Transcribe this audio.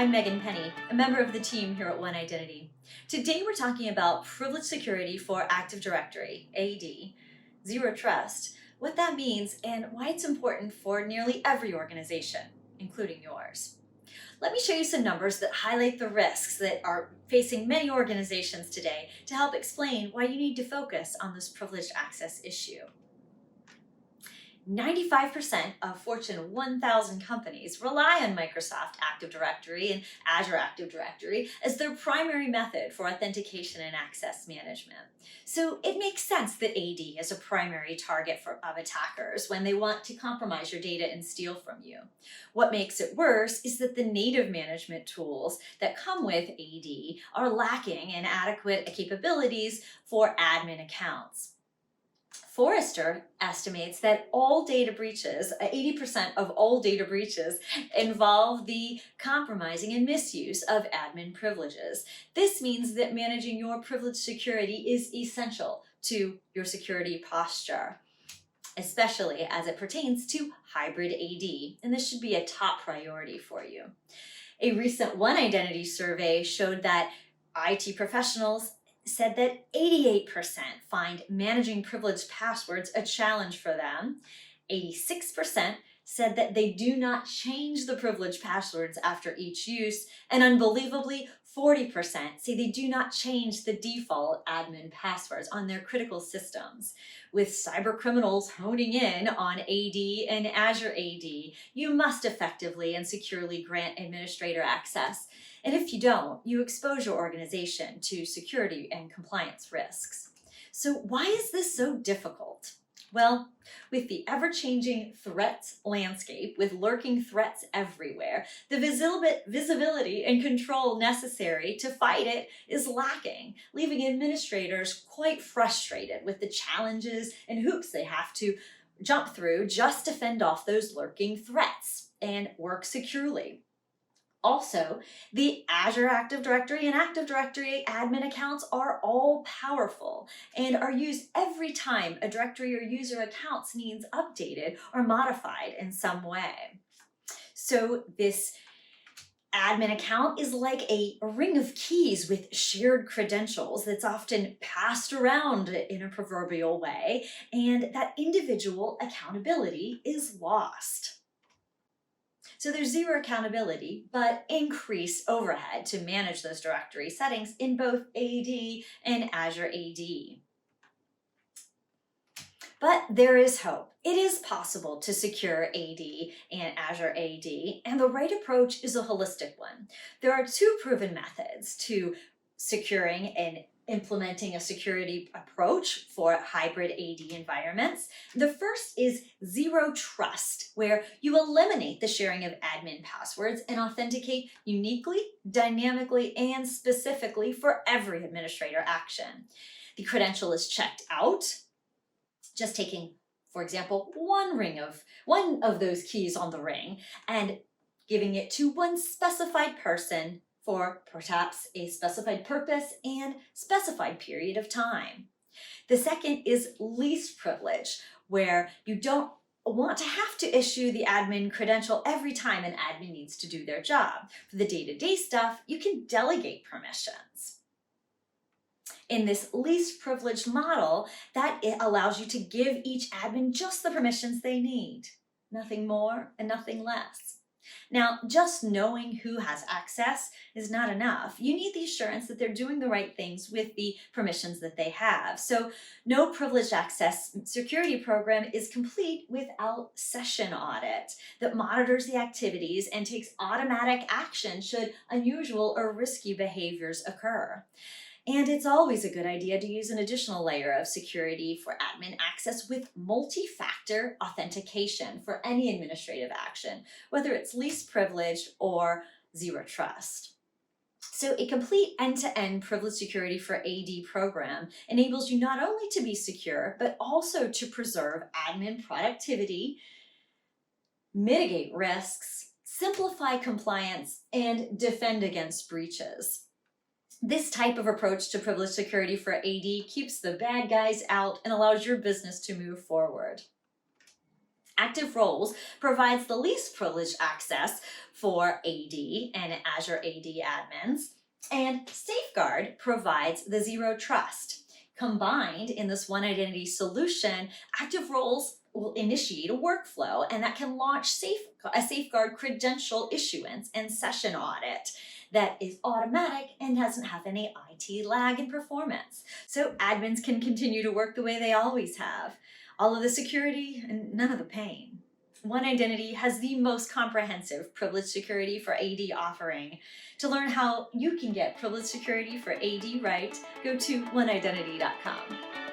I'm Megan Penny, a member of the team here at One Identity. Today we're talking about privileged security for Active Directory, AD, Zero Trust, what that means, and why it's important for nearly every organization, including yours. Let me show you some numbers that highlight the risks that are facing many organizations today to help explain why you need to focus on this privileged access issue. 95% of Fortune 1000 companies rely on Microsoft Active Directory and Azure Active Directory as their primary method for authentication and access management. So it makes sense that AD is a primary target of attackers when they want to compromise your data and steal from you. What makes it worse is that the native management tools that come with AD are lacking in adequate capabilities for admin accounts. Forrester estimates that all data breaches, 80% of all data breaches, involve the compromising and misuse of admin privileges. This means that managing your privilege security is essential to your security posture, especially as it pertains to hybrid AD, and this should be a top priority for you. A recent One Identity survey showed that IT professionals said that 88% find managing privileged passwords a challenge for them. 86% said that they do not change the privileged passwords after each use, and unbelievably, 40% say they do not change the default admin passwords on their critical systems. With cyber criminals honing in on AD and Azure AD, you must effectively and securely grant administrator access. And if you don't, you expose your organization to security and compliance risks. So why is this so difficult? Well, with the ever-changing threat landscape, with lurking threats everywhere, the visibility and control necessary to fight it is lacking, leaving administrators quite frustrated with the challenges and hoops they have to jump through just to fend off those lurking threats and work securely. Also, the Azure Active Directory and Active Directory admin accounts are all powerful and are used every time a directory or user accounts needs updated or modified in some way. So this admin account is like a ring of keys with shared credentials that's often passed around in a proverbial way, and that individual accountability is lost. So there's zero accountability, but increased overhead to manage those directory settings in both AD and Azure AD. But there is hope. It is possible to secure AD and Azure AD, and the right approach is a holistic one. There are two proven methods to securing and implementing a security approach for hybrid AD environments. The first is Zero Trust, where you eliminate the sharing of admin passwords and authenticate uniquely, dynamically, and specifically for every administrator action. The credential is checked out, just taking, for example, one of those keys on the ring and giving it to one specified person for perhaps a specified purpose and specified period of time. The second is least privilege, where you don't want to have to issue the admin credential every time an admin needs to do their job. For the day-to-day stuff, you can delegate permissions. In this least privileged model, it allows you to give each admin just the permissions they need, nothing more and nothing less. Now, just knowing who has access is not enough. You need the assurance that they're doing the right things with the permissions that they have. So no privileged access security program is complete without session audit that monitors the activities and takes automatic action should unusual or risky behaviors occur. And it's always a good idea to use an additional layer of security for admin access with multi-factor authentication for any administrative action, whether it's least privileged or zero trust. So a complete end-to-end privileged security for AD program enables you not only to be secure, but also to preserve admin productivity, mitigate risks, simplify compliance, and defend against breaches. This type of approach to privileged security for AD keeps the bad guys out and allows your business to move forward. Active Roles provides the least privileged access for AD and Azure AD admins, and Safeguard provides the zero trust. Combined in this one identity solution, Active Roles will initiate a workflow, and that can launch a Safeguard credential issuance and session audit that is automatic and doesn't have any IT lag in performance. So admins can continue to work the way they always have. All of the security and none of the pain. One Identity has the most comprehensive privileged security for AD offering. To learn how you can get privileged security for AD right, go to oneidentity.com.